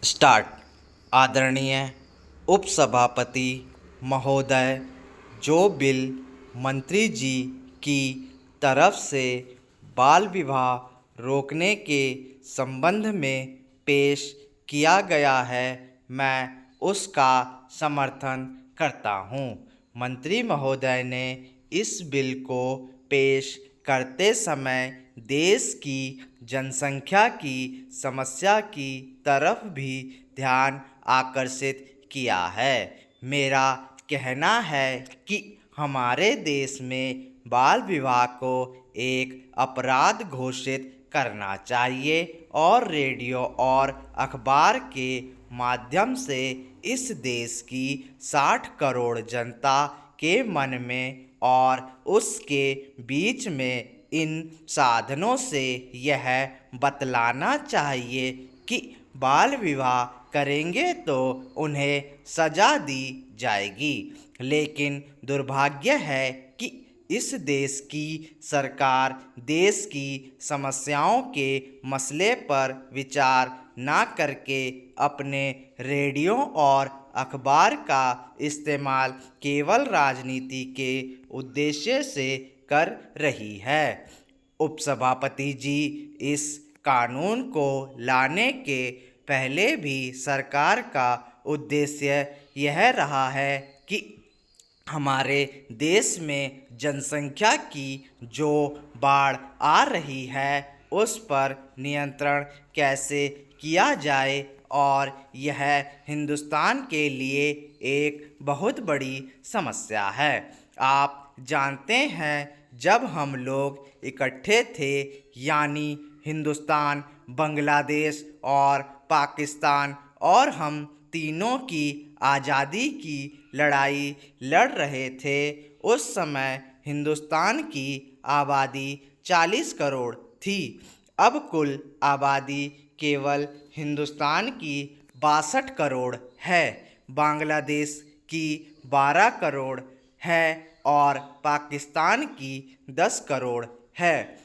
Start. आदरणीय उपसभापति महोदय, जो बिल मंत्री जी की तरफ से बाल विवाह रोकने के संबंध में पेश किया गया है, मैं उसका समर्थन करता हूं। मंत्री महोदय ने इस बिल को पेश करते समय देश की जनसंख्या की समस्या की तरफ भी ध्यान आकर्षित किया है। मेरा कहना है कि हमारे देश में बाल विवाह को एक अपराध घोषित करना चाहिए और रेडियो और अखबार के माध्यम से इस देश की 60 करोड़ जनता के मन में और उसके बीच में इन साधनों से यह बतलाना चाहिए कि बाल विवाह करेंगे तो उन्हें सजा दी जाएगी। लेकिन दुर्भाग्य है कि इस देश की सरकार देश की समस्याओं के मसले पर विचार ना करके अपने रेडियो और अखबार का इस्तेमाल केवल राजनीति के उद्देश्य से कर रही है। उपसभापति जी, इस कानून को लाने के पहले भी सरकार का उद्देश्य यह रहा है कि हमारे देश में जनसंख्या की जो बाढ़ आ रही है उस पर नियंत्रण कैसे किया जाए, और यह हिंदुस्तान के लिए एक बहुत बड़ी समस्या है। आप जानते हैं, जब हम लोग इकट्ठे थे, यानी हिंदुस्तान, बांग्लादेश और पाकिस्तान, और हम तीनों की आज़ादी की लड़ाई लड़ रहे थे, उस समय हिंदुस्तान की आबादी 40 करोड़ थी। अब कुल आबादी केवल हिंदुस्तान की 62 करोड़ है, बांग्लादेश की 12 करोड़ है और पाकिस्तान की 10 करोड़ है।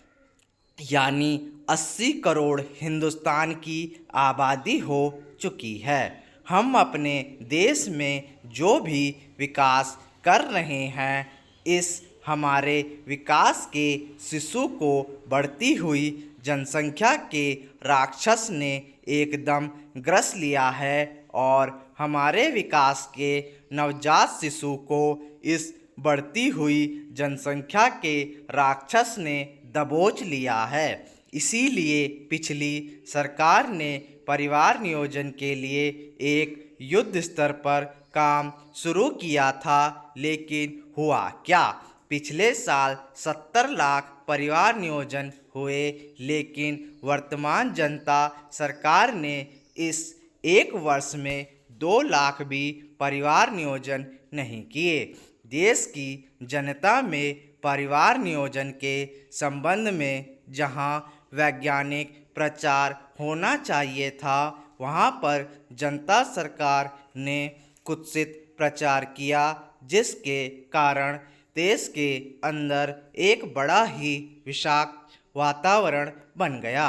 यानी 80 करोड़ हिंदुस्तान की आबादी हो चुकी है। हम अपने देश में जो भी विकास कर रहे हैं, इस हमारे विकास के शिशु को बढ़ती हुई जनसंख्या के राक्षस ने एकदम ग्रस लिया है और हमारे विकास के नवजात शिशु को इस बढ़ती हुई जनसंख्या के राक्षस ने दबोच लिया है। इसीलिए पिछली सरकार ने परिवार नियोजन के लिए एक युद्ध स्तर पर काम शुरू किया था, लेकिन हुआ क्या? पिछले साल 70 लाख परिवार नियोजन हुए, लेकिन वर्तमान जनता सरकार ने इस एक वर्ष में 2 लाख भी परिवार नियोजन नहीं किए। देश की जनता में परिवार नियोजन के संबंध में जहां वैज्ञानिक प्रचार होना चाहिए था, वहां पर जनता सरकार ने कुत्सित प्रचार किया, जिसके कारण देश के अंदर एक बड़ा ही विषाक्त वातावरण बन गया।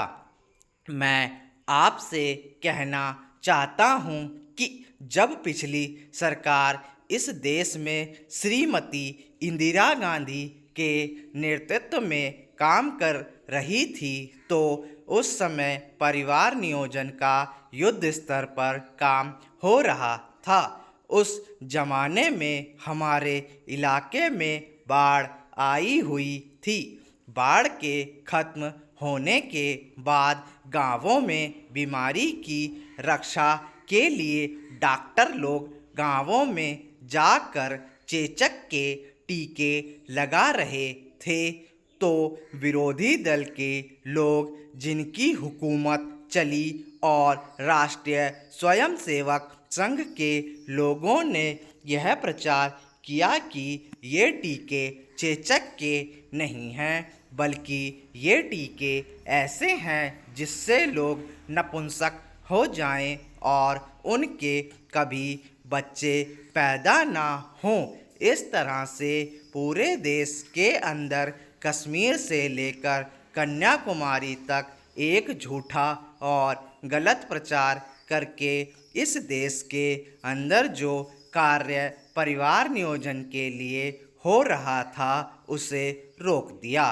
मैं आपसे कहना चाहता हूं कि जब पिछली सरकार इस देश में श्रीमती इंदिरा गांधी के नेतृत्व में काम कर रही थी, तो उस समय परिवार नियोजन का युद्ध स्तर पर काम हो रहा था। उस जमाने में हमारे इलाके में बाढ़ आई हुई थी। बाढ़ के खत्म होने के बाद गांवों में बीमारी की रक्षा के लिए डॉक्टर लोग गांवों में जाकर चेचक के टीके लगा रहे थे, तो विरोधी दल के लोग, जिनकी हुकूमत चली, और राष्ट्रीय स्वयंसेवक संघ के लोगों ने यह प्रचार किया कि ये टीके चेचक के नहीं हैं, बल्कि ये टीके ऐसे हैं जिससे लोग नपुंसक हो जाएं और उनके कभी बच्चे पैदा ना हों। इस तरह से पूरे देश के अंदर कश्मीर से लेकर कन्याकुमारी तक एक झूठा और गलत प्रचार करके इस देश के अंदर जो कार्य परिवार नियोजन के लिए हो रहा था उसे रोक दिया।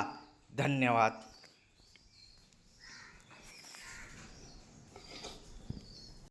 धन्यवाद।